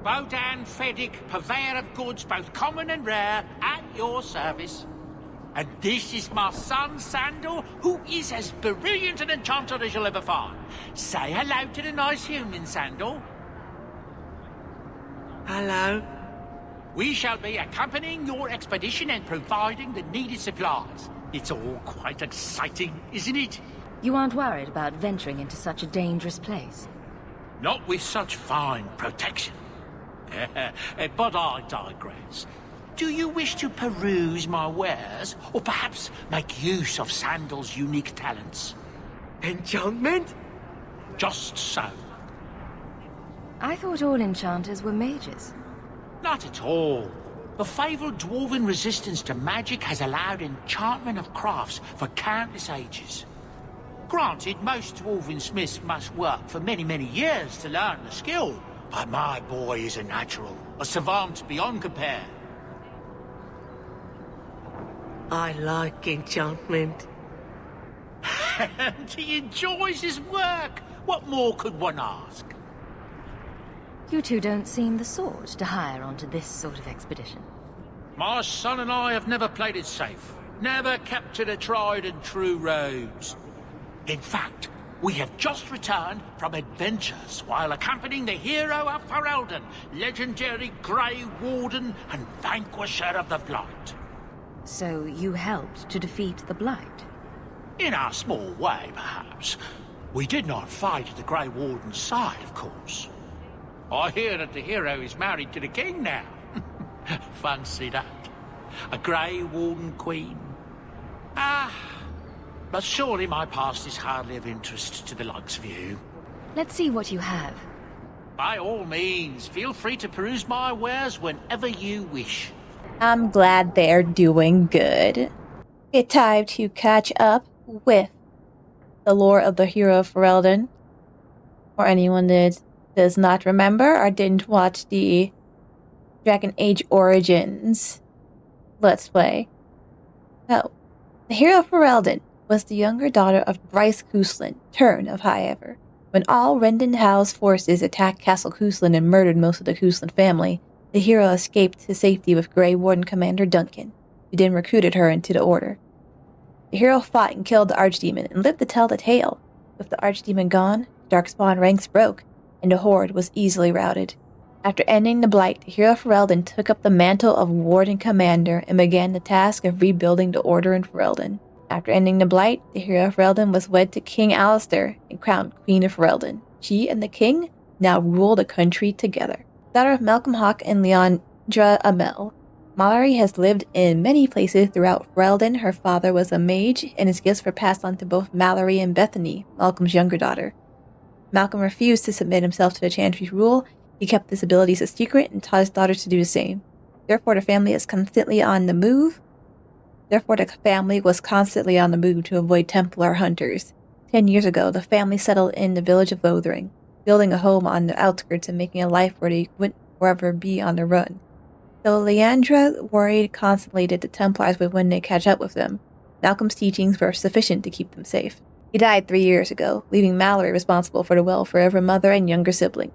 Bodahn Sandal, purveyor of goods both common and rare, at your service. And this is my son, Sandal, who is as brilliant an enchanter as you'll ever find. Say hello to the nice human, Sandal. Hello. We shall be accompanying your expedition and providing the needed supplies. It's all quite exciting, isn't it? You aren't worried about venturing into such a dangerous place? Not with such fine protection. But I digress. Do you wish to peruse my wares, or perhaps make use of Sandal's unique talents? Enchantment? Just so. I thought all enchanters were mages. Not at all. The fabled dwarven resistance to magic has allowed enchantment of crafts for countless ages. Granted, most dwarven smiths must work for many, many years to learn the skill, but my boy is a natural, a savant beyond compare. I like enchantment. And he enjoys his work. What more could one ask? You two don't seem the sort to hire onto this sort of expedition. My son and I have never played it safe. Never kept to the tried and true roads. In fact, we have just returned from adventures while accompanying the hero of Ferelden, legendary Grey Warden and vanquisher of the Blight. So you helped to defeat the Blight? In our small way, perhaps. We did not fight at the Grey Warden's side, of course. I hear that the hero is married to the king now. Fancy that. A Grey Warden queen. But surely my past is hardly of interest to the likes of you. Let's see what you have. By all means, feel free to peruse my wares whenever you wish. I'm glad they're doing good. It's time to catch up with the lore of the hero of Ferelden. For anyone that does not remember or didn't watch the Dragon Age Origins Let's Play. So, the hero of Ferelden was the younger daughter of Bryce Cousland, Turn of Highever. When all Rendon Howe's forces attacked Castle Cousland and murdered most of the Cousland family, the hero escaped to safety with Grey Warden Commander Duncan, who then recruited her into the Order. The hero fought and killed the Archdemon and lived to tell the tale. With the Archdemon gone, Darkspawn ranks broke, and the Horde was easily routed. After ending the Blight, the hero of Ferelden took up the mantle of Warden Commander and began the task of rebuilding the Order in Ferelden. After ending the Blight, the hero of Ferelden was wed to King Alistair and crowned Queen of Ferelden. She and the king now rule the country together. Daughter of Malcolm Hawke and Leandra Amell, Mallory has lived in many places throughout Ferelden. Her father was a mage, and his gifts were passed on to both Mallory and Bethany, Malcolm's younger daughter. Malcolm refused to submit himself to the Chantry's rule. He kept his abilities a secret and taught his daughter to do the same. Therefore, the family was constantly on the move to avoid Templar hunters. 10 years ago, the family settled in the village of Lothering, building a home on the outskirts and making a life where they wouldn't forever be on the run. Though Leandra worried constantly that the Templars would one day catch up with them, Malcolm's teachings were sufficient to keep them safe. He died 3 years ago, leaving Mallory responsible for the welfare of her mother and younger siblings.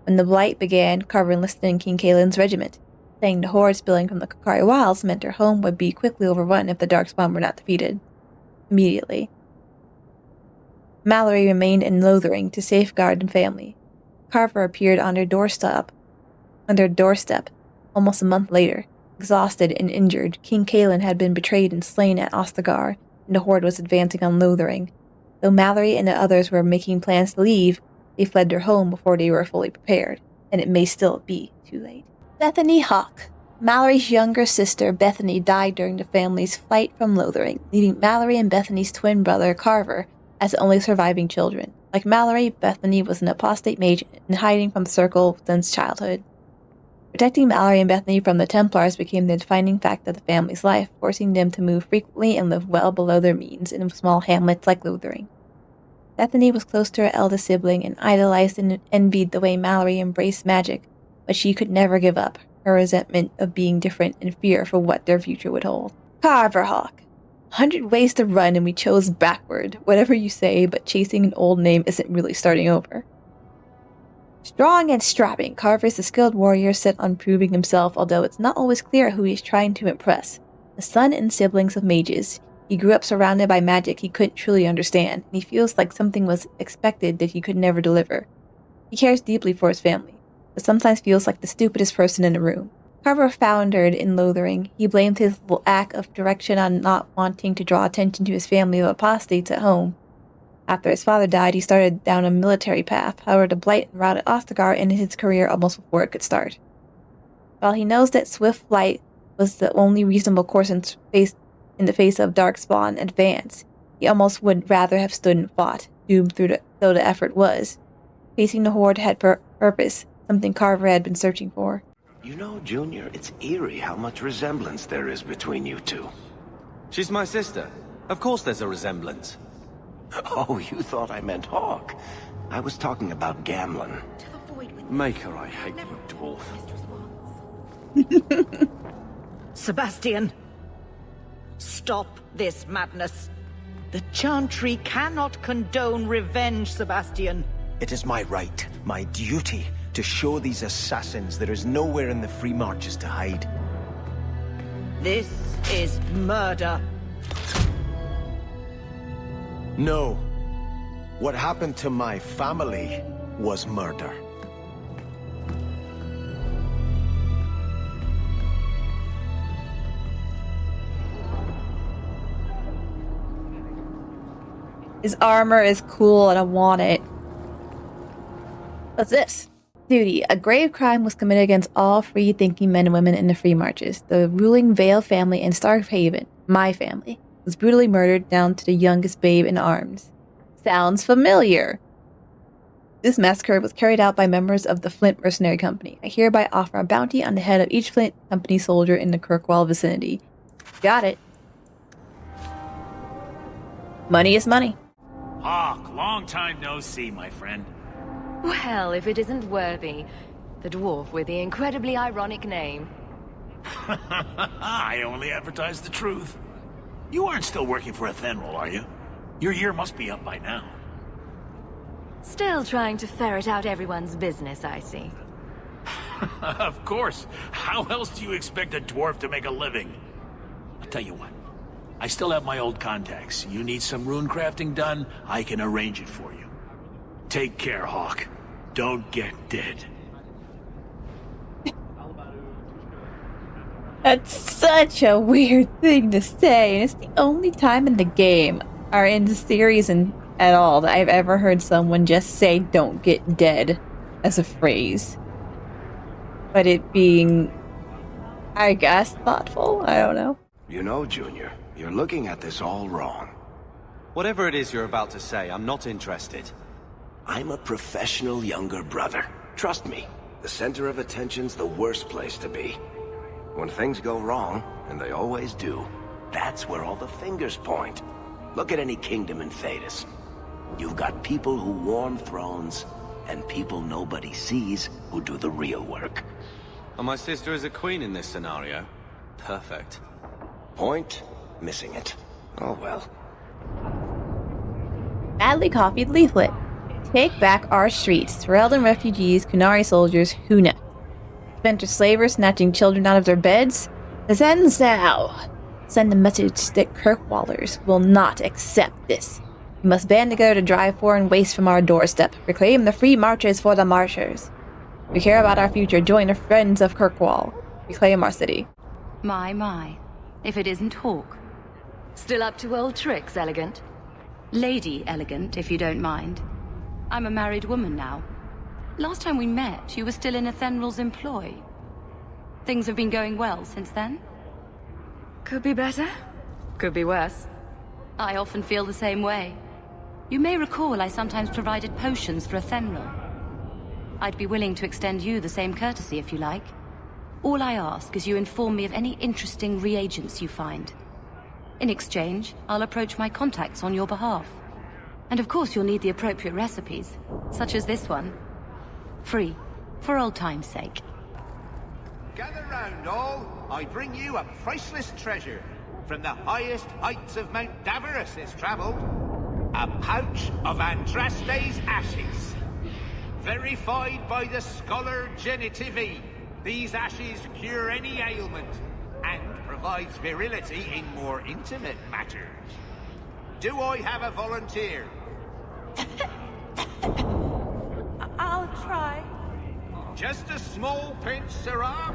When the Blight began, Carver enlisted in King Caelin's regiment, saying the horde spilling from the Kokari Wilds meant her home would be quickly overrun if the Darkspawn were not defeated. Immediately, Mallory remained in Lothering to safeguard the family. Carver appeared on their doorstep almost a month later. Exhausted and injured, King Caelin had been betrayed and slain at Ostagar, and the horde was advancing on Lothering. Though Mallory and the others were making plans to leave, they fled their home before they were fully prepared, and it may still be too late. Bethany Hawke. Mallory's younger sister, Bethany, died during the family's flight from Lothering, leaving Mallory and Bethany's twin brother, Carver, as the only surviving children. Like Mallory, Bethany was an apostate mage in hiding from the Circle since childhood. Protecting Mallory and Bethany from the Templars became the defining fact of the family's life, forcing them to move frequently and live well below their means in small hamlets like Lothering. Bethany was close to her eldest sibling and idolized and envied the way Mallory embraced magic, but she could never give up her resentment of being different and fear for what their future would hold. Carver Hawke. 100 ways to run and we chose backward. Whatever you say, but chasing an old name isn't really starting over. Strong and strapping, Carver is a skilled warrior set on proving himself, although it's not always clear who he's trying to impress. The son and siblings of mages, he grew up surrounded by magic he couldn't truly understand, and he feels like something was expected that he could never deliver. He cares deeply for his family, but sometimes feels like the stupidest person in the room. Carver foundered in loathing. He blamed his lack of direction on not wanting to draw attention to his family of apostates at home. After his father died, he started down a military path. However, the blight routed Ostagar ended his career almost before it could start. While he knows that swift flight was the only reasonable course in the face of Darkspawn advance, he almost would rather have stood and fought, doomed though the effort was. Facing the Horde had purpose, something Carver had been searching for. You know, Junior, it's eerie how much resemblance there is between you two. She's my sister. Of course there's a resemblance. Oh, you thought I meant Hawke. I was talking about Gamlen. Maker, I hate you, dwarf. Sebastian! Stop this madness. The Chantry cannot condone revenge, Sebastian. It is my right, my duty, to show these assassins there is nowhere in the Free Marches to hide. This is murder. No. What happened to my family was murder. His armor is cool and I want it. What's this? Duty. A grave crime was committed against all free-thinking men and women in the Free Marches. The ruling Vale family in Starkhaven, my family, was brutally murdered down to the youngest babe in arms. Sounds familiar. This massacre was carried out by members of the Flint Mercenary Company. I hereby offer a bounty on the head of each Flint Company soldier in the Kirkwall vicinity. Got it. Money is money. Hawke, long time no see, my friend. Well, if it isn't Worthy, the dwarf with the incredibly ironic name. I only advertise the truth. You aren't still working for Athenril, are you? Your year must be up by now. Still trying to ferret out everyone's business, I see. Of course. How else do you expect a dwarf to make a living? I'll tell you what. I still have my old contacts. You need some rune crafting done, I can arrange it for you. Take care, Hawke. Don't get dead. That's such a weird thing to say, and it's the only time in the game, or in the series and at all, that I've ever heard someone just say "don't get dead" as a phrase. But it being, I guess, thoughtful? I don't know. You know, Junior, you're looking at this all wrong. Whatever it is you're about to say, I'm not interested. I'm a professional younger brother. Trust me, the center of attention's the worst place to be. When things go wrong, and they always do, that's where all the fingers point. Look at any kingdom in Thedas. You've got people who warm thrones, and people nobody sees who do the real work. And my sister is a queen in this scenario. Perfect. Point, missing it. Oh well. Badly copied leaflet. Take back our streets. Ferelden refugees, Kunari soldiers, who next? Splinter slavers snatching children out of their beds? This ends now. Send a message that Kirkwallers will not accept this. We must band together to drive foreign waste from our doorstep. Reclaim the free marches for the marchers. We care about our future. Join the friends of Kirkwall. Reclaim our city. My. If it isn't Hawke. Still up to old tricks, Elegant? Lady Elegant, if you don't mind. I'm a married woman now. Last time we met, you were still in Athenril's employ. Things have been going well since then? Could be better. Could be worse. I often feel the same way. You may recall I sometimes provided potions for Athenril. I'd be willing to extend you the same courtesy if you like. All I ask is you inform me of any interesting reagents you find. In exchange, I'll approach my contacts on your behalf. And of course you'll need the appropriate recipes, such as this one. Free, for old time's sake. Gather round all, I bring you a priceless treasure. From the highest heights of Mount Davarus it's travelled. A pouch of Andraste's ashes. Verified by the scholar Genitivi, these ashes cure any ailment and provides virility in more intimate matters. Do I have a volunteer? I'll try. Just a small pinch, Sirrah.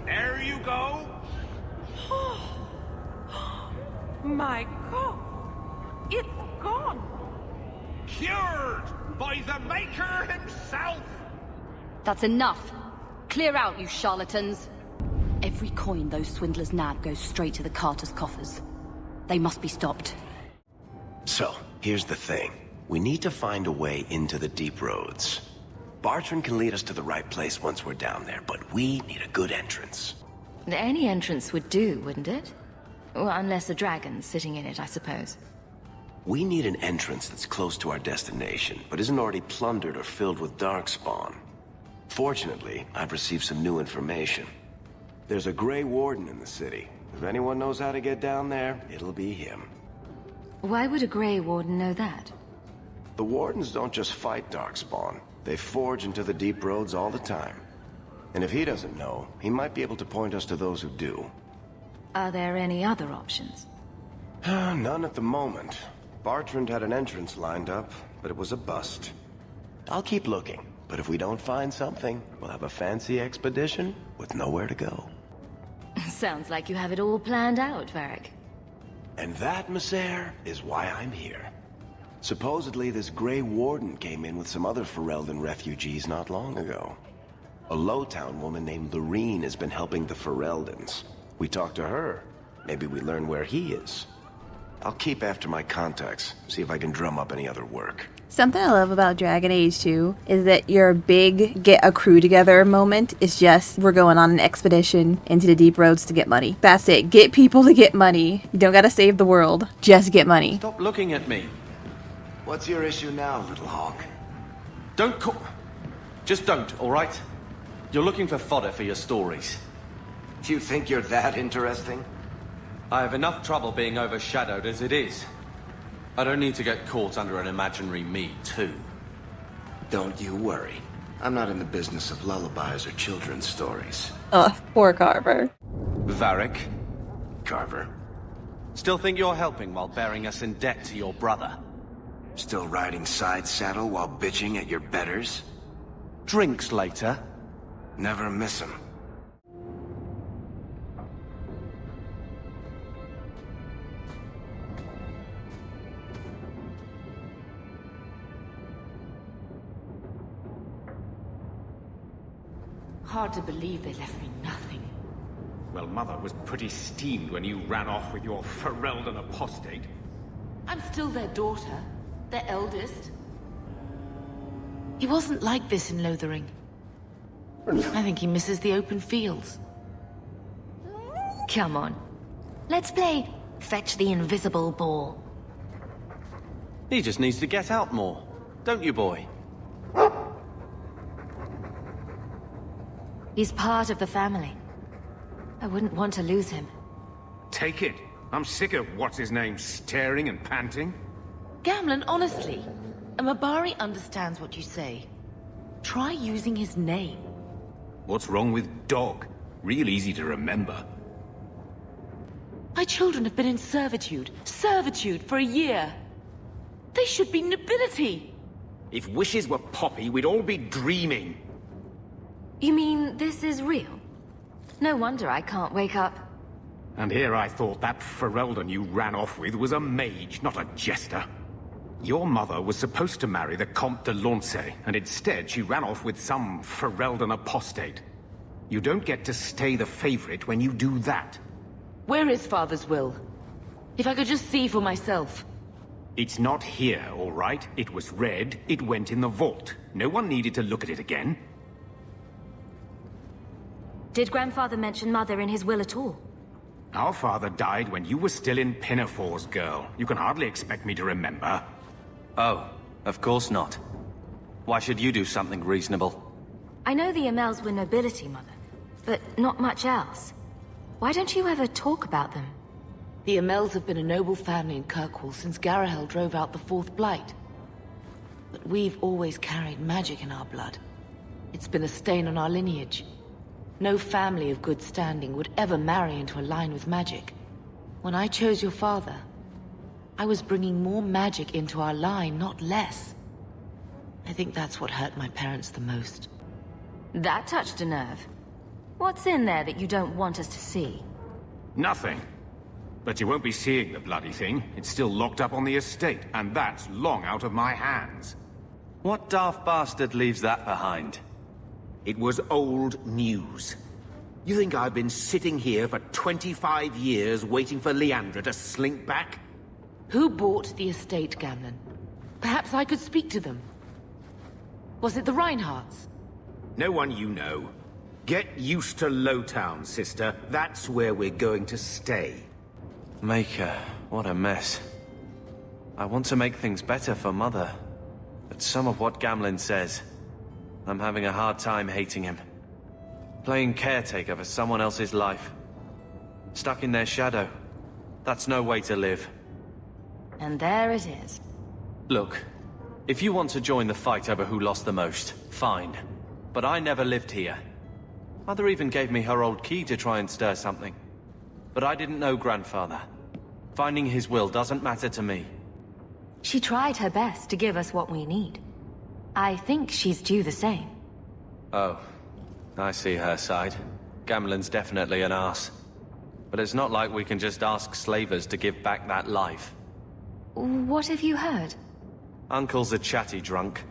There you go. My God, it's gone. Cured by the Maker himself. That's enough. Clear out, you charlatans. Every coin those swindlers nab goes straight to the carter's coffers. They must be stopped. So, here's the thing. We need to find a way into the deep roads. Bartrand can lead us to the right place once we're down there, but we need a good entrance. Any entrance would do, wouldn't it? Well, unless a dragon's sitting in it, I suppose. We need an entrance that's close to our destination, but isn't already plundered or filled with darkspawn. Fortunately, I've received some new information. There's a Grey Warden in the city. If anyone knows how to get down there, it'll be him. Why would a Grey Warden know that? The Wardens don't just fight darkspawn. They forge into the deep roads all the time. And if he doesn't know, he might be able to point us to those who do. Are there any other options? None at the moment. Bartrand had an entrance lined up, but it was a bust. I'll keep looking, but if we don't find something, we'll have a fancy expedition with nowhere to go. Sounds like you have it all planned out, Varric. And that, Messer, is why I'm here. Supposedly, this Grey Warden came in with some other Ferelden refugees not long ago. A Lowtown woman named Lorene has been helping the Fereldens. We talked to her. Maybe we learn where he is. I'll keep after my contacts, see if I can drum up any other work. Something I love about Dragon Age 2 is that your big get a crew together moment is just we're going on an expedition into the deep roads to get money. That's it. Get people to get money. You don't gotta save the world. Just get money. Stop looking at me. What's your issue now, little Hawke? Don't call... Just don't, alright? You're looking for fodder for your stories. Do you think you're that interesting? I have enough trouble being overshadowed as it is. I don't need to get caught under an imaginary me, too. Don't you worry. I'm not in the business of lullabies or children's stories. Oh, poor Carver. Varric? Carver. Still think you're helping while bearing us in debt to your brother? Still riding side saddle while bitching at your betters? Drinks later? Never miss 'em. Hard to believe they left me nothing. Well, Mother was pretty steamed when you ran off with your Ferelden apostate. I'm still their daughter, their eldest. He wasn't like this in Lothering. I think he misses the open fields. Come on. Let's play Fetch the Invisible Ball. He just needs to get out more. Don't you, boy? He's part of the family. I wouldn't want to lose him. Take it. I'm sick of what's-his-name staring and panting. Gamlen, honestly, a Mabari understands what you say. Try using his name. What's wrong with dog? Real easy to remember. My children have been in servitude for a year. They should be nobility. If wishes were poppy, we'd all be dreaming. You mean this is real? No wonder I can't wake up. And here I thought that Ferelden you ran off with was a mage, not a jester. Your mother was supposed to marry the Comte de Launcey, and instead she ran off with some Ferelden apostate. You don't get to stay the favorite when you do that. Where is Father's will? If I could just see for myself. It's not here, all right? It was read, it went in the vault. No one needed to look at it again. Did Grandfather mention Mother in his will at all? Our father died when you were still in Pinafores, girl. You can hardly expect me to remember. Oh, of course not. Why should you do something reasonable? I know the Amells were nobility, Mother, but not much else. Why don't you ever talk about them? The Amells have been a noble family in Kirkwall since Garahel drove out the Fourth Blight. but we've always carried magic in our blood. It's been a stain on our lineage. No family of good standing would ever marry into a line with magic. When I chose your father, I was bringing more magic into our line, not less. I think that's what hurt my parents the most. That touched a nerve. What's in there that you don't want us to see? Nothing. But you won't be seeing the bloody thing. It's still locked up on the estate, and that's long out of my hands. What daft bastard leaves that behind? It was old news. You think I've been sitting here for 25 years waiting for Leandra to slink back? Who bought the estate, Gamlen? Perhaps I could speak to them. Was it the Reinhardts? No one you know. Get used to Lowtown, sister. That's where we're going to stay. Maker, what a mess. I want to make things better for Mother. But some of what Gamlen says, I'm having a hard time hating him. Playing caretaker for someone else's life. Stuck in their shadow. That's no way to live. And there it is. Look, if you want to join the fight over who lost the most, fine. But I never lived here. Mother even gave me her old key to try and stir something. But I didn't know Grandfather. Finding his will doesn't matter to me. She tried her best to give us what we need. I think she's due the same. Oh, I see her side. Gamlen's definitely an arse. But it's not like we can just ask slavers to give back that life. What have you heard? Uncle's a chatty drunk.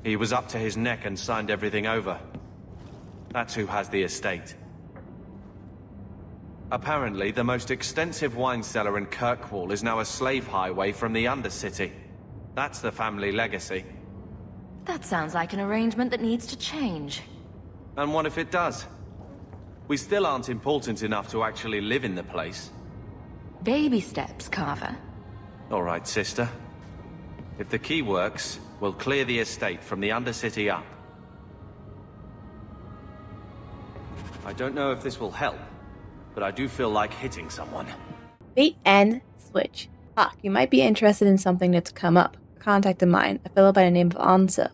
He was up to his neck and signed everything over. That's who has the estate. Apparently, the most extensive wine cellar in Kirkwall is now a slave highway from the Undercity. That's the family legacy. That sounds like an arrangement that needs to change. And what if it does? We still aren't important enough to actually live in the place. Baby steps, Carver. All right, sister. If the key works, we'll clear the estate from the Undercity up. I don't know if this will help, but I do feel like hitting someone. Bait and switch. Hawke, you might be interested in something that's come up. A contact of mine, a fellow by the name of Ansa,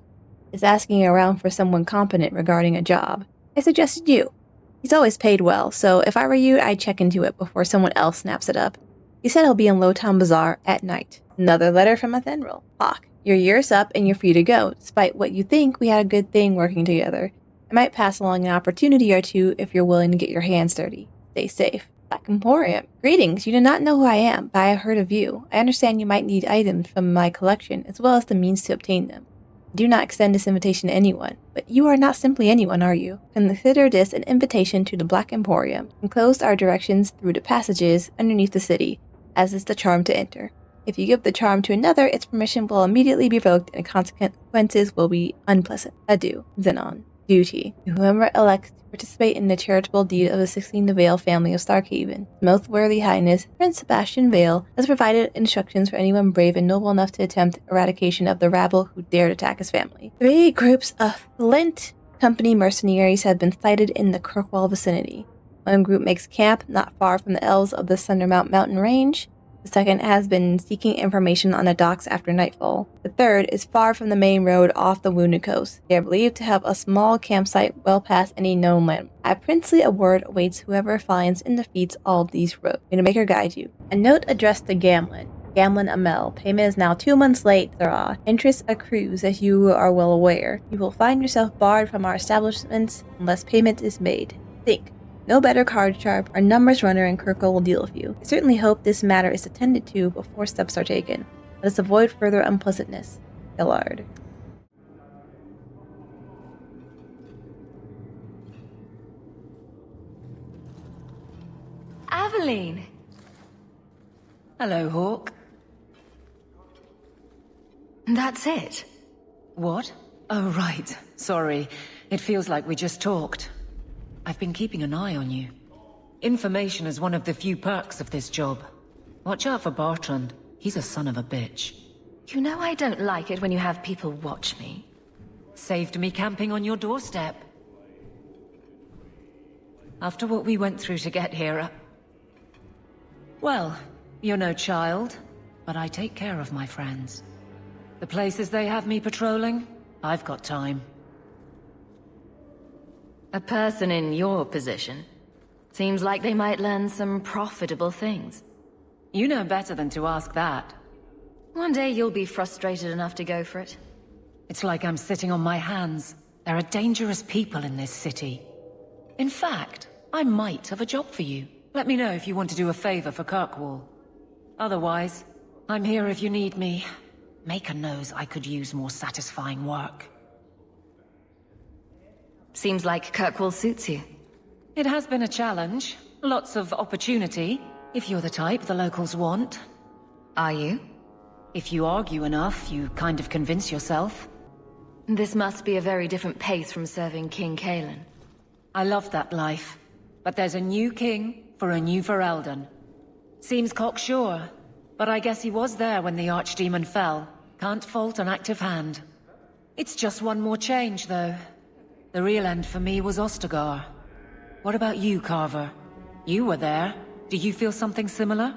is asking around for someone competent regarding a job. I suggested you. He's always paid well, so if I were you, I'd check into it before someone else snaps it up. He said he'll be in Lowtown Bazaar at night. Another letter from Athenril. Hawke, your year's up and you're free to go. Despite what you think, we had a good thing working together. I might pass along an opportunity or two if you're willing to get your hands dirty. Stay safe. Black Emporium. Greetings, you do not know who I am, but I have heard of you. I understand you might need items from my collection, as well as the means to obtain them. I do not extend this invitation to anyone, but you are not simply anyone, are you? Consider this an invitation to the Black Emporium. Enclosed are directions through the passages underneath the city, as is the charm to enter. If you give the charm to another, its permission will immediately be revoked and the consequences will be unpleasant. Adieu, Xenon. Duty. To whoever elects to participate in the charitable deed of assisting the Vale family of Starkhaven. His most worthy highness, Prince Sebastian Vale, has provided instructions for anyone brave and noble enough to attempt eradication of the rabble who dared attack his family. 3 groups of Flint Company mercenaries have been sighted in the Kirkwall vicinity. One group makes camp not far from the elves of the Sundermount mountain range. The second has been seeking information on the docks after nightfall. The third is far from the main road off the Wounded Coast. They are believed to have a small campsite well past any known land. A princely award awaits whoever finds and defeats all of these roads. May the Maker guide you. A note addressed to Gamlen. Gamlen Amell. Payment is now 2 months late, Thra. Interest accrues, as you are well aware. You will find yourself barred from our establishments unless payment is made. Think. No better card sharp or numbers runner in Kirkwall will deal with you. I certainly hope this matter is attended to before steps are taken. Let us avoid further unpleasantness. Gillard. Aveline! Hello, Hawke. That's it. What? Oh, right. Sorry. It feels like we just talked. I've been keeping an eye on you. Information is one of the few perks of this job. Watch out for Bertrand. He's a son of a bitch. You know I don't like it when you have people watch me. Saved me camping on your doorstep. After what we went through to get here, Well, you're no child, but I take care of my friends. The places they have me patrolling, I've got time. A person in your position seems like they might learn some profitable things. You know better than to ask that. One day you'll be frustrated enough to go for it. It's like I'm sitting on my hands. There are dangerous people in this city. In fact, I might have a job for you. Let me know if you want to do a favor for Kirkwall. Otherwise, I'm here if you need me. Maker knows I could use more satisfying work. Seems like Kirkwall suits you. It has been a challenge. Lots of opportunity, if you're the type the locals want. Are you? If you argue enough, you kind of convince yourself. This must be a very different pace from serving King Cailan. I love that life. But there's a new king for a new Ferelden. Seems cocksure, but I guess he was there when the Archdemon fell. Can't fault an active hand. It's just one more change, though. The real end for me was Ostagar. What about you, Carver? You were there. Do you feel something similar?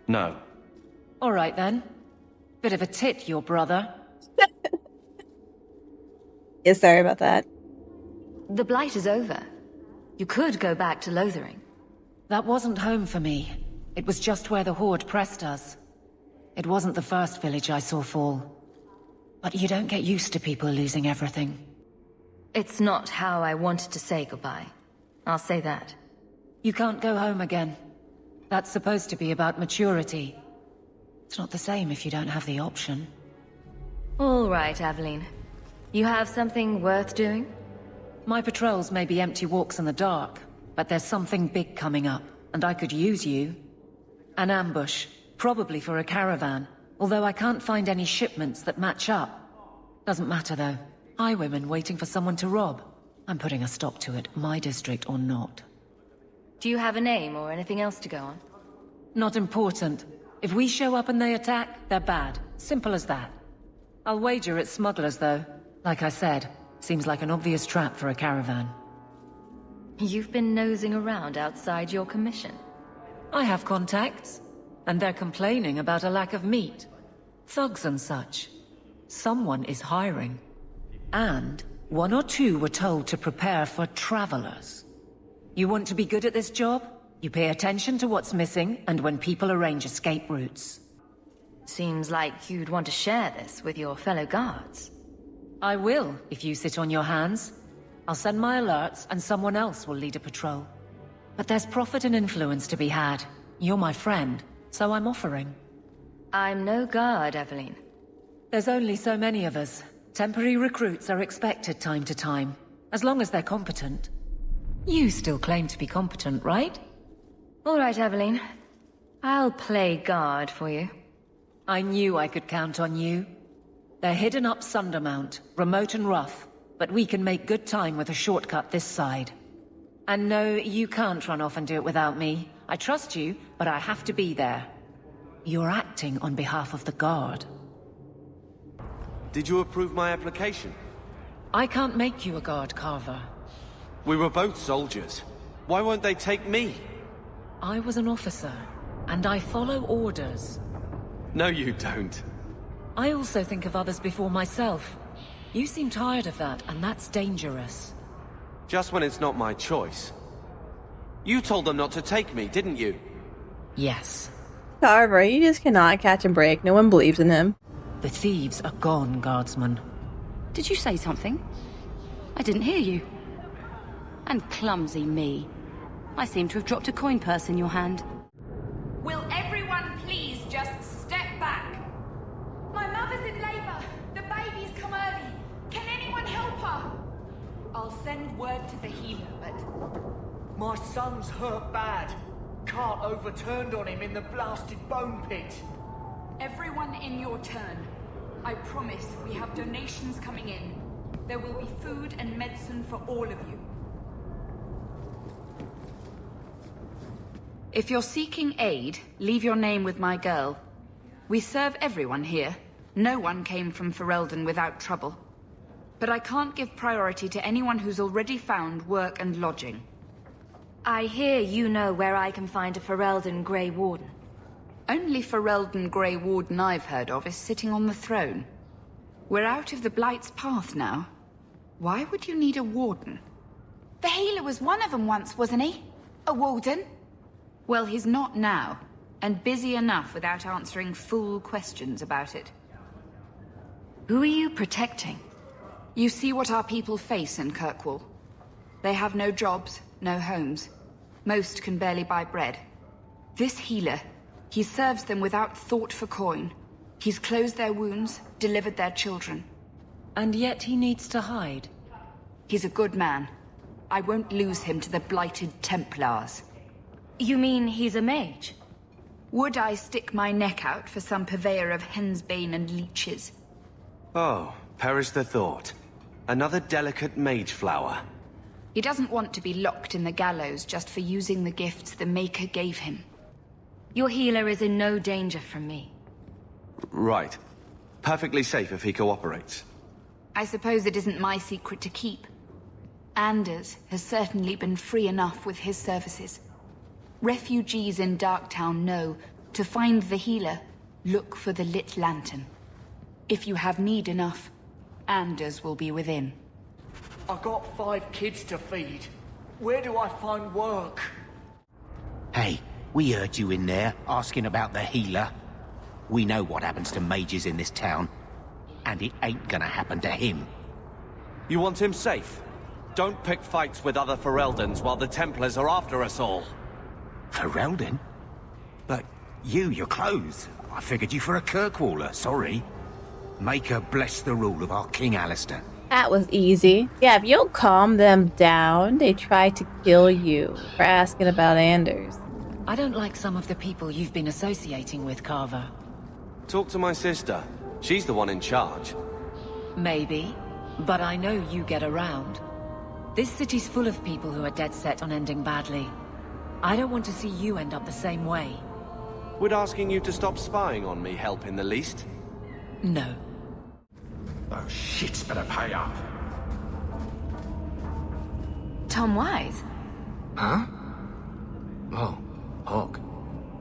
No. All right, then. Bit of a tit, your brother. Yeah, sorry about that. The Blight is over. You could go back to Lothering. That wasn't home for me. It was just where the Horde pressed us. It wasn't the first village I saw fall. But you don't get used to people losing everything. It's not how I wanted to say goodbye. I'll say that. You can't go home again. That's supposed to be about maturity. It's not the same if you don't have the option. All right, Aveline. You have something worth doing? My patrols may be empty walks in the dark, but there's something big coming up, and I could use you. An ambush, probably for a caravan, although I can't find any shipments that match up. Doesn't matter though. Highwaymen waiting for someone to rob. I'm putting a stop to it, my district or not. Do you have a name or anything else to go on? Not important. If we show up and they attack, they're bad. Simple as that. I'll wager it's smugglers though. Like I said, seems like an obvious trap for a caravan. You've been nosing around outside your commission. I have contacts, and they're complaining about a lack of meat. Thugs and such. Someone is hiring. And one or two were told to prepare for travelers. You want to be good at this job? You pay attention to what's missing, and when people arrange escape routes. Seems like you'd want to share this with your fellow guards. I will, if you sit on your hands. I'll send my alerts, and someone else will lead a patrol. But there's profit and influence to be had. You're my friend, so I'm offering. I'm no guard, Aveline. There's only so many of us. Temporary recruits are expected time to time, as long as they're competent. You still claim to be competent, right? All right, Aveline. I'll play guard for you. I knew I could count on you. They're hidden up Sundermount, remote and rough, but we can make good time with a shortcut this side. And no, you can't run off and do it without me. I trust you, but I have to be there. You're acting on behalf of the Guard. Did you approve my application? I can't make you a Guard, Carver. We were both soldiers. Why won't they take me? I was an officer, and I follow orders. No, you don't. I also think of others before myself. You seem tired of that, and that's dangerous. Just when it's not my choice. You told them not to take me, didn't you? Yes. Carver, you just cannot catch a break. No one believes in him. The thieves are gone, Guardsman. Did you say something? I didn't hear you. And clumsy me. I seem to have dropped a coin purse in your hand. Will everyone please just step back? My mother's in labor. The baby's come early. Can anyone help her? I'll send word to the healer, but... My son's hurt bad. Cart overturned on him in the blasted bone pit. Everyone in your turn. I promise we have donations coming in. There will be food and medicine for all of you. If you're seeking aid, leave your name with my girl. We serve everyone here. No one came from Ferelden without trouble. But I can't give priority to anyone who's already found work and lodging. I hear you know where I can find a Ferelden Grey Warden. Only Ferelden Grey Warden I've heard of is sitting on the throne. We're out of the Blight's path now. Why would you need a warden? The healer was one of them once, wasn't he? A warden? Well, he's not now, and busy enough without answering fool questions about it. Who are you protecting? You see what our people face in Kirkwall. They have no jobs, no homes. Most can barely buy bread. This healer, he serves them without thought for coin. He's closed their wounds, delivered their children. And yet he needs to hide. He's a good man. I won't lose him to the blighted Templars. You mean he's a mage? Would I stick my neck out for some purveyor of hensbane and leeches? Oh, perish the thought. Another delicate mage flower. He doesn't want to be locked in the gallows just for using the gifts the Maker gave him. Your healer is in no danger from me. Right. Perfectly safe if he cooperates. I suppose it isn't my secret to keep. Anders has certainly been free enough with his services. Refugees in Darktown know, to find the healer, look for the lit lantern. If you have need enough, Anders will be within. I got 5 kids to feed. Where do I find work? Hey, we heard you in there asking about the healer. We know what happens to mages in this town, and it ain't gonna happen to him. You want him safe? Don't pick fights with other Fereldens while the Templars are after us all. Ferelden? But your clothes. I figured you for a Kirkwaller, sorry. Maker bless the rule of our King Alistair. That was easy. Yeah, if you'll calm them down, they try to kill you for asking about Anders. I don't like some of the people you've been associating with, Carver. Talk to my sister. She's the one in charge. Maybe, but I know you get around. This city's full of people who are dead set on ending badly. I don't want to see you end up the same way. Would asking you to stop spying on me help in the least? No. Oh, shit's better pay up. Tom Wise? Huh? Oh, Hawke.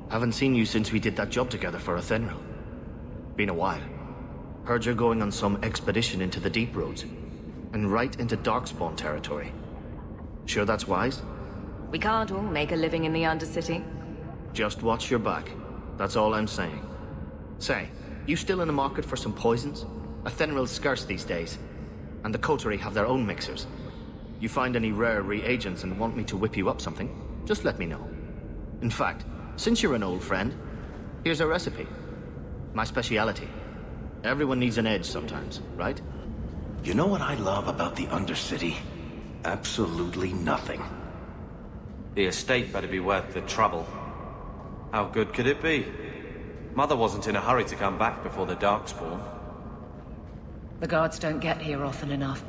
Haven't seen you since we did that job together for Athenril. Been a while. Heard you're going on some expedition into the Deep Roads. And right into Darkspawn territory. Sure that's wise? We can't all make a living in the Undercity. Just watch your back. That's all I'm saying. Say, you still in the market for some poisons? Athenril's scarce these days. And the coterie have their own mixers. You find any rare reagents and want me to whip you up something, just let me know. In fact, since you're an old friend, here's a recipe. My speciality. Everyone needs an edge sometimes, right? You know what I love about the Undercity? Absolutely nothing. The estate better be worth the trouble. How good could it be? Mother wasn't in a hurry to come back before the Darkspawn. The guards don't get here often enough.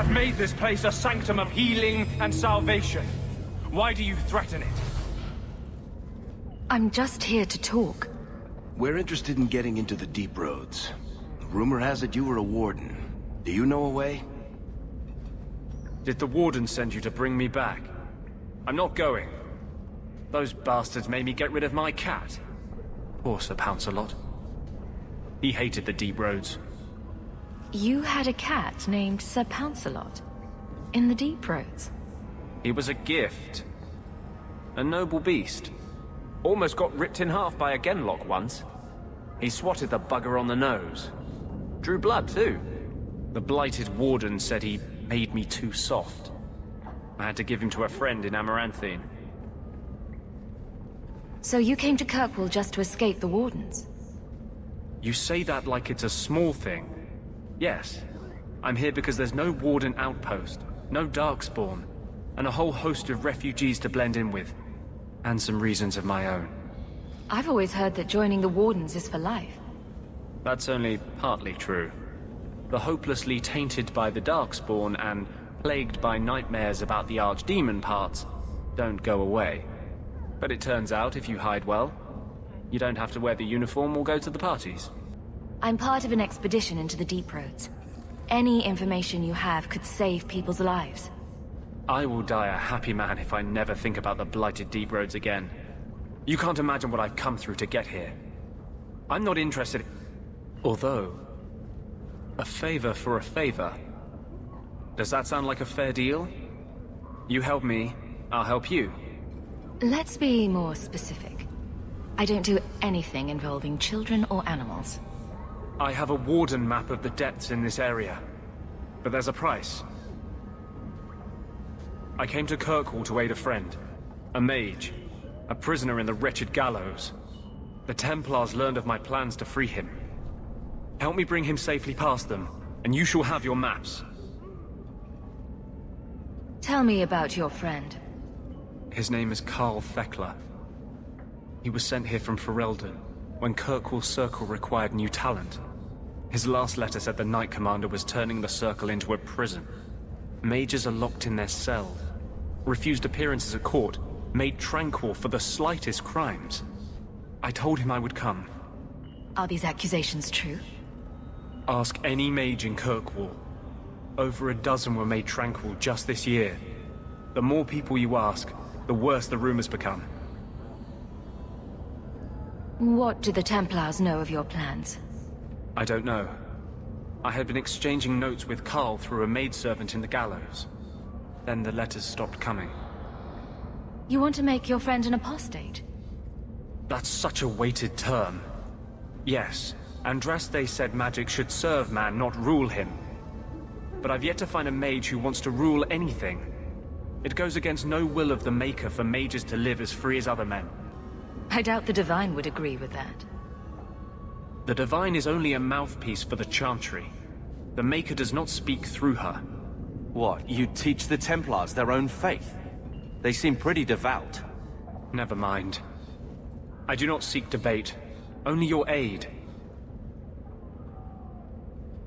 Made this place a sanctum of healing and salvation. Why do you threaten it? I'm just here to talk. We're interested in getting into the Deep Roads. Rumor has it you were a warden. Do you know a way? Did the Warden send you to bring me back? I'm not going. Those bastards made me get rid of my cat. Poor Sir Pouncelot. He hated the Deep Roads. You had a cat named Sir Pouncelot? In the Deep Roads? He was a gift. A noble beast. Almost got ripped in half by a Genlock once. He swatted the bugger on the nose. Drew blood, too. The blighted Warden said he made me too soft. I had to give him to a friend in Amaranthine. So you came to Kirkwall just to escape the Wardens? You say that like it's a small thing. Yes. I'm here because there's no Warden outpost, no Darkspawn, and a whole host of refugees to blend in with. And some reasons of my own. I've always heard that joining the Wardens is for life. That's only partly true. The hopelessly tainted by the Darkspawn and plagued by nightmares about the Archdemon parts don't go away. But it turns out if you hide well, you don't have to wear the uniform or go to the parties. I'm part of an expedition into the Deep Roads. Any information you have could save people's lives. I will die a happy man if I never think about the blighted Deep Roads again. You can't imagine what I've come through to get here. I'm not interested. Although, a favor for a favor. Does that sound like a fair deal? You help me, I'll help you. Let's be more specific. I don't do anything involving children or animals. I have a Warden map of the depths in this area. But there's a price. I came to Kirkwall to aid a friend. A mage. A prisoner in the wretched gallows. The Templars learned of my plans to free him. Help me bring him safely past them, and you shall have your maps. Tell me about your friend. His name is Carl Thekla. He was sent here from Ferelden, when Kirkwall's Circle required new talent. His last letter said the Knight Commander was turning the Circle into a prison. Mages are locked in their cells, refused appearances at court, made tranquil for the slightest crimes. I told him I would come. Are these accusations true? Ask any mage in Kirkwall. Over a dozen were made tranquil just this year. The more people you ask, the worse the rumors become. What do the Templars know of your plans? I don't know. I had been exchanging notes with Carl through a maidservant in the gallows. Then the letters stopped coming. You want to make your friend an apostate? That's such a weighted term. Yes, Andraste said magic should serve man, not rule him. But I've yet to find a mage who wants to rule anything. It goes against no will of the Maker for mages to live as free as other men. I doubt the Divine would agree with that. The Divine is only a mouthpiece for the Chantry. The Maker does not speak through her. What, you teach the Templars their own faith? They seem pretty devout. Never mind. I do not seek debate, only your aid.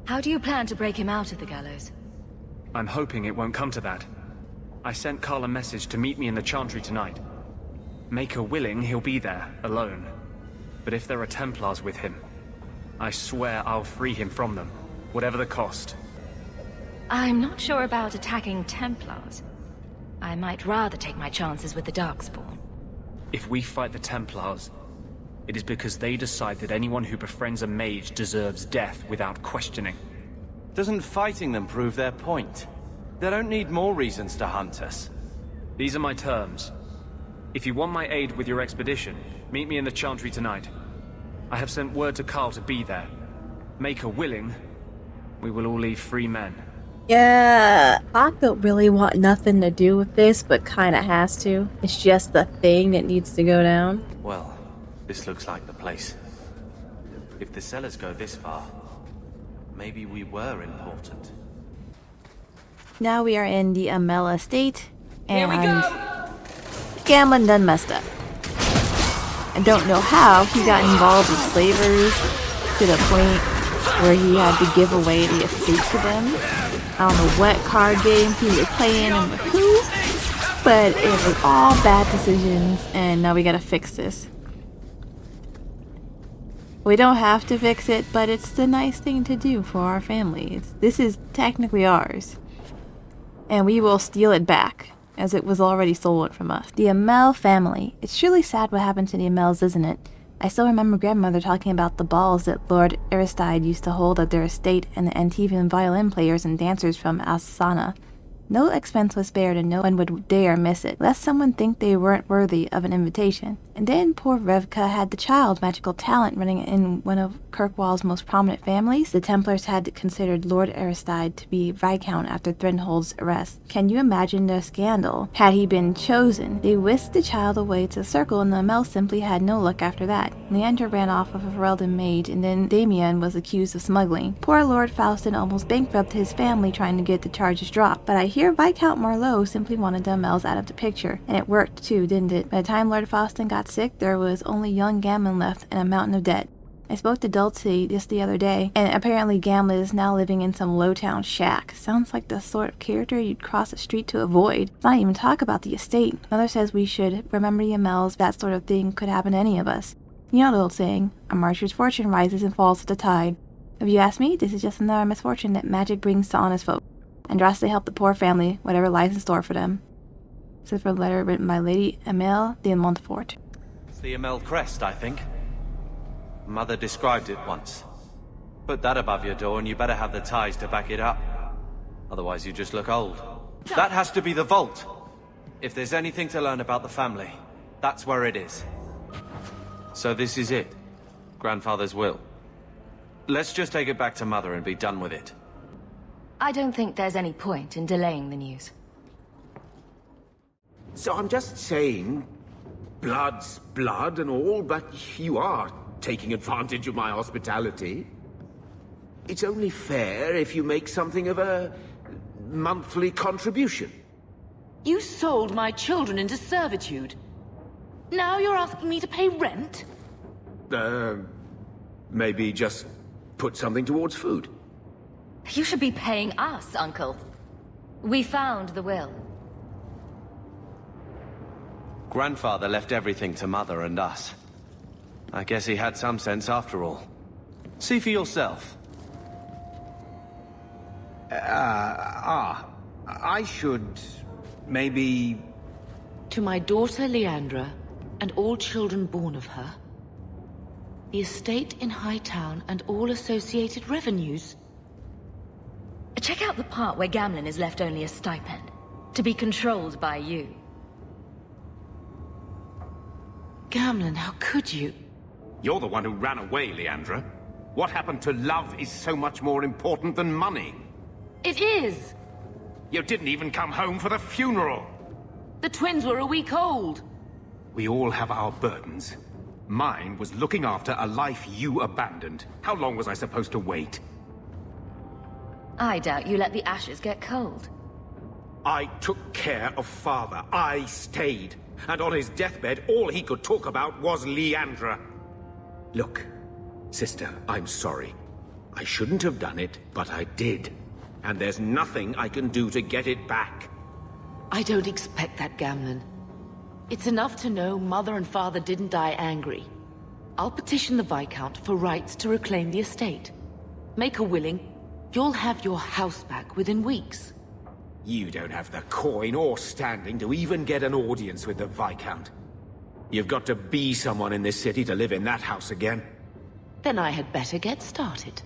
How do you plan to break him out of the gallows? I'm hoping it won't come to that. I sent Carl a message to meet me in the Chantry tonight. Maker willing, he'll be there, alone. But if there are Templars with him, I swear I'll free him from them, whatever the cost. I'm not sure about attacking Templars. I might rather take my chances with the Darkspawn. If we fight the Templars, it is because they decide that anyone who befriends a mage deserves death without questioning. Doesn't fighting them prove their point? They don't need more reasons to hunt us. These are my terms. If you want my aid with your expedition, meet me in the Chantry tonight. I have sent word to Carl to be there. Maker willing, we will all leave free men. Yeah, Hawke don't really want nothing to do with this, but kinda has to. It's just the thing that needs to go down. Well, this looks like the place. If the sellers go this far, maybe we were important. Now we are in the Amell estate, and Gamlen done messed up. I don't know how he got involved with slavers to the point where he had to give away the estate to them. I don't know what card game he was playing and with who, but it was all bad decisions, and now we gotta fix this. We don't have to fix it, but it's the nice thing to do for our family. This is technically ours. And we will steal it back, as it was already stolen from us. The Amell family. It's truly sad what happened to the Amells, isn't it? I still remember grandmother talking about the balls that Lord Aristide used to hold at their estate and the Antivan violin players and dancers from Asana. No expense was spared and no one would dare miss it, lest someone think they weren't worthy of an invitation. And then poor Revka had the child magical talent running in one of Kirkwall's most prominent families. The Templars had considered Lord Aristide to be Viscount after Threnhold's arrest. Can you imagine the scandal had he been chosen? They whisked the child away to the Circle and the Amell simply had no luck after that. Leander ran off with a Ferelden mage and then Damien was accused of smuggling. Poor Lord Faustin almost bankrupted his family trying to get the charges dropped, but I hear Viscount Marlowe simply wanted the Amells out of the picture, and it worked too, didn't it? By the time Lord Faustin got sick, there was only young Gamlen left and a mountain of debt. I spoke to Dulcie just the other day, and apparently Gamlen is now living in some Lowtown shack. Sounds like the sort of character you'd cross the street to avoid. Let's not even talk about the estate. Mother says we should remember the Amells. That sort of thing could happen to any of us. You know the old saying, a marcher's fortune rises and falls with the tide. If you ask me, this is just another misfortune that magic brings to honest folk. Andraste help the poor family, whatever lies in store for them. This is for a letter written by Lady Amell de Montfort. It's the Amell crest, I think. Mother described it once. Put that above your door and you better have the ties to back it up. Otherwise you just look old. That has to be the vault. If there's anything to learn about the family, that's where it is. So this is it. Grandfather's will. Let's just take it back to Mother and be done with it. I don't think there's any point in delaying the news. So I'm just saying, blood's blood and all, but you are taking advantage of my hospitality. It's only fair if you make something of a monthly contribution. You sold my children into servitude. Now you're asking me to pay rent? Maybe just put something towards food. You should be paying us, Uncle. We found the will. Grandfather left everything to Mother and us. I guess he had some sense after all. See for yourself. I should... maybe... To my daughter Leandra, and all children born of her, the estate in Hightown and all associated revenues. Check out the part where Gamlen is left only a stipend, to be controlled by you. Gamlen, how could you? You're the one who ran away, Leandra. What happened to love is so much more important than money. It is! You didn't even come home for the funeral! The twins were a week old! We all have our burdens. Mine was looking after a life you abandoned. How long was I supposed to wait? I doubt you let the ashes get cold. I took care of Father. I stayed. And on his deathbed, all he could talk about was Leandra. Look, sister, I'm sorry. I shouldn't have done it, but I did. And there's nothing I can do to get it back. I don't expect that, Gamlen. It's enough to know Mother and Father didn't die angry. I'll petition the Viscount for rights to reclaim the estate. Make a willing, you'll have your house back within weeks. You don't have the coin or standing to even get an audience with the Viscount. You've got to be someone in this city to live in that house again. Then I had better get started.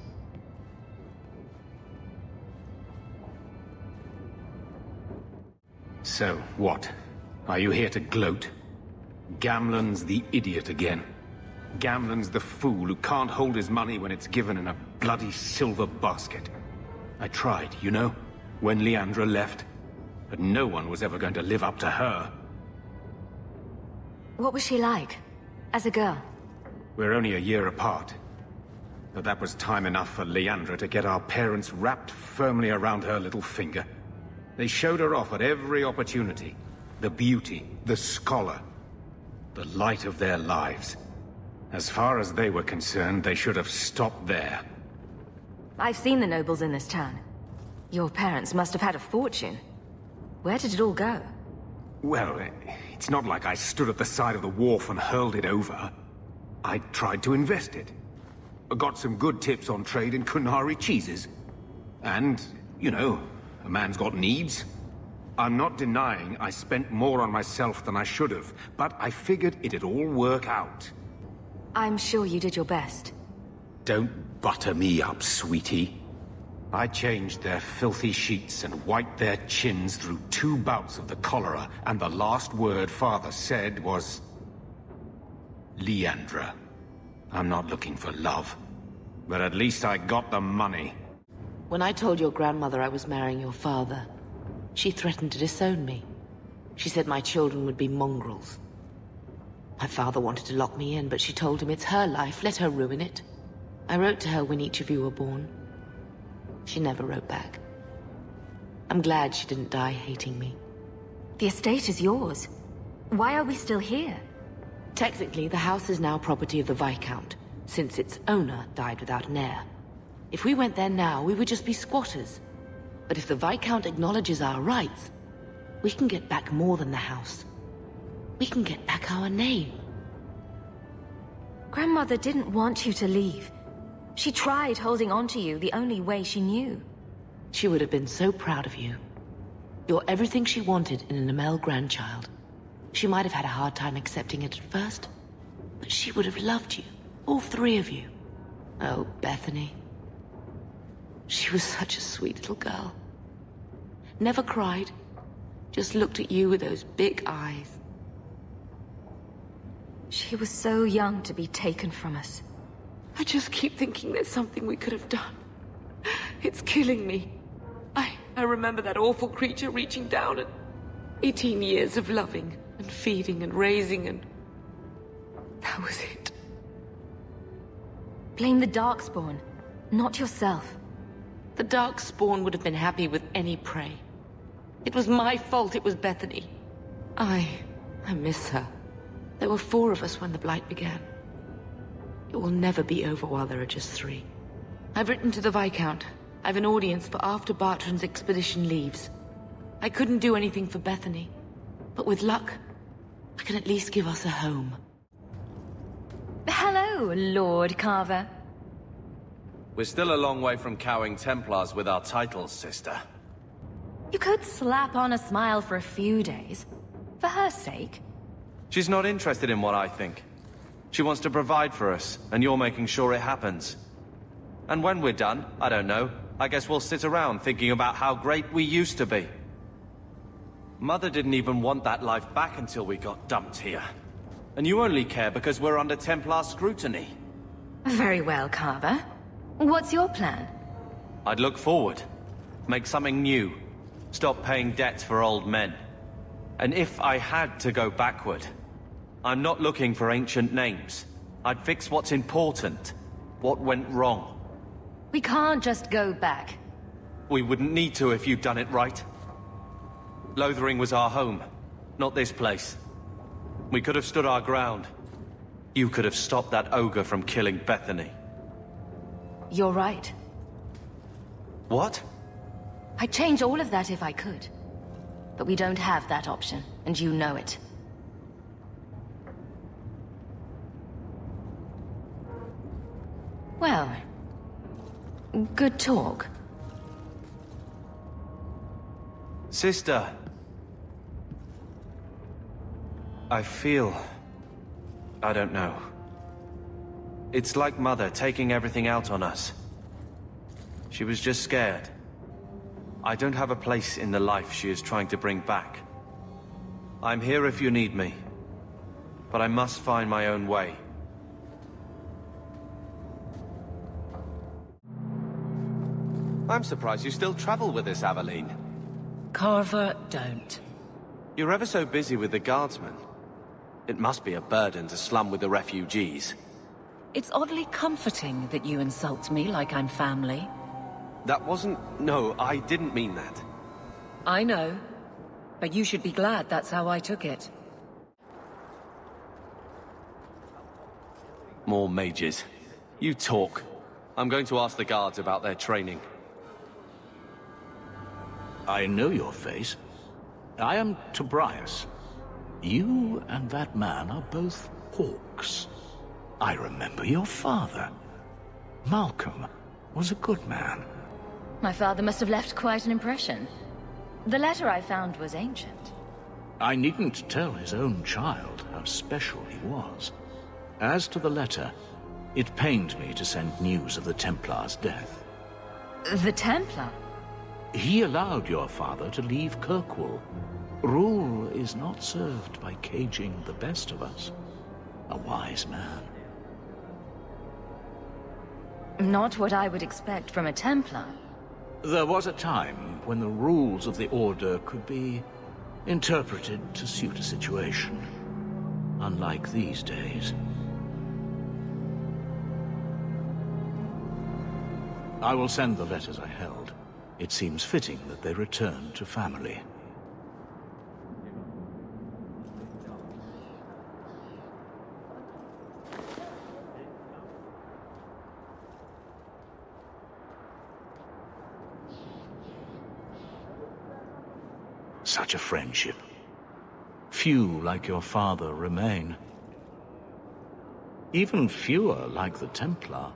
So, what? Are you here to gloat? Gamlen's the idiot again. Gamlen's the fool who can't hold his money when it's given in a bloody silver basket. I tried, you know, when Leandra left. But no one was ever going to live up to her. What was she like, as a girl? We're only a year apart. But that was time enough for Leandra to get our parents wrapped firmly around her little finger. They showed her off at every opportunity. The beauty, the scholar, the light of their lives. As far as they were concerned, they should have stopped there. I've seen the nobles in this town. Your parents must have had a fortune. Where did it all go? Well, it's not like I stood at the side of the wharf and hurled it over. I tried to invest it. I got some good tips on trade in Kunari cheeses. And, you know, a man's got needs. I'm not denying I spent more on myself than I should have, but I figured it'd all work out. I'm sure you did your best. Don't butter me up, sweetie. I changed their filthy sheets and wiped their chins through 2 bouts of the cholera, and the last word Father said was... Leandra. I'm not looking for love, but at least I got the money. When I told your grandmother I was marrying your father, she threatened to disown me. She said my children would be mongrels. My father wanted to lock me in, but she told him it's her life, let her ruin it. I wrote to her when each of you were born. She never wrote back. I'm glad she didn't die hating me. The estate is yours. Why are we still here? Technically, the house is now property of the Viscount, since its owner died without an heir. If we went there now, we would just be squatters. But if the Viscount acknowledges our rights, we can get back more than the house. We can get back our name. Grandmother didn't want you to leave. She tried holding on to you the only way she knew. She would have been so proud of you. You're everything she wanted in an Amell grandchild. She might have had a hard time accepting it at first, but she would have loved you, all three of you. Oh, Bethany. She was such a sweet little girl. Never cried, just looked at you with those big eyes. She was so young to be taken from us. I just keep thinking there's something we could have done. It's killing me. I remember that awful creature reaching down and 18 years of loving and feeding and raising, and that was it. Blame the Darkspawn, not yourself. The Darkspawn would have been happy with any prey. It was my fault it was Bethany. I miss her. There were 4 of us when the Blight began. It will never be over while there are just 3. I've written to the Viscount. I've an audience for after Bartrand's expedition leaves. I couldn't do anything for Bethany, but with luck, I can at least give us a home. Hello, Lord Carver. We're still a long way from cowing Templars with our titles, sister. You could slap on a smile for a few days. For her sake. She's not interested in what I think. She wants to provide for us, and you're making sure it happens. And when we're done, I don't know, I guess we'll sit around thinking about how great we used to be. Mother didn't even want that life back until we got dumped here. And you only care because we're under Templar scrutiny. Very well, Carver. What's your plan? I'd look forward. Make something new. Stop paying debts for old men. And if I had to go backward, I'm not looking for ancient names. I'd fix what's important. What went wrong. We can't just go back. We wouldn't need to if you'd done it right. Lothering was our home, not this place. We could have stood our ground. You could have stopped that ogre from killing Bethany. You're right. What? I'd change all of that if I could. But we don't have that option, and you know it. Well, good talk. Sister. I feel... I don't know. It's like Mother taking everything out on us. She was just scared. I don't have a place in the life she is trying to bring back. I'm here if you need me. But I must find my own way. I'm surprised you still travel with us, Aveline. Carver, don't. You're ever so busy with the guardsmen. It must be a burden to slum with the refugees. It's oddly comforting that you insult me like I'm family. That wasn't... No, I didn't mean that. I know. But you should be glad that's how I took it. More mages. You talk. I'm going to ask the guards about their training. I know your face. I am Tobias. You and that man are both Hawkes. I remember your father. Malcolm was a good man. My father must have left quite an impression. The letter I found was ancient. I needn't tell his own child how special he was. As to the letter, it pained me to send news of the Templar's death. The Templar? He allowed your father to leave Kirkwall. Rule is not served by caging the best of us. A wise man. Not what I would expect from a Templar. There was a time when the rules of the Order could be interpreted to suit a situation. Unlike these days. I will send the letters I held. It seems fitting that they return to family. Such a friendship. Few like your father remain. Even fewer like the Templar.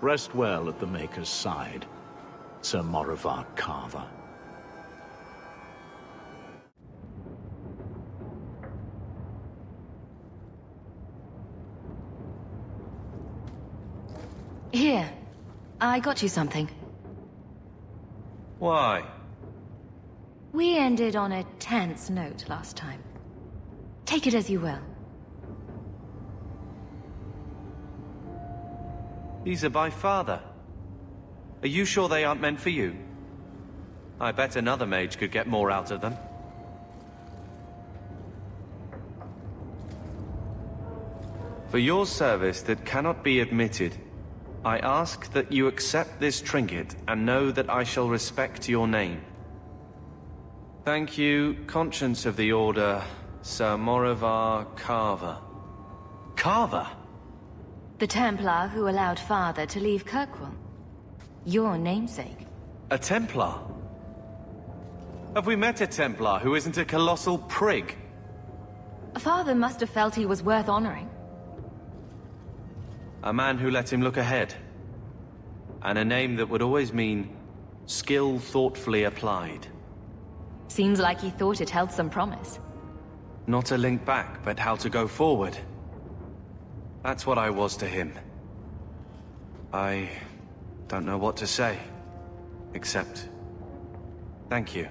Rest well at the Maker's side, Sir Morivar Carver. Here, I got you something. Why? We ended on a tense note last time. Take it as you will. These are by father. Are you sure they aren't meant for you? I bet another mage could get more out of them. For your service that cannot be admitted, I ask that you accept this trinket and know that I shall respect your name. Thank you, Conscience of the Order, Sir Morivar Carver. Carver? The Templar who allowed father to leave Kirkwall. Your namesake. A Templar? Have we met a Templar who isn't a colossal prig? Father must have felt he was worth honoring. A man who let him look ahead. And a name that would always mean skill thoughtfully applied. Seems like he thought it held some promise. Not a link back, but how to go forward. That's what I was to him. I don't know what to say, except thank you.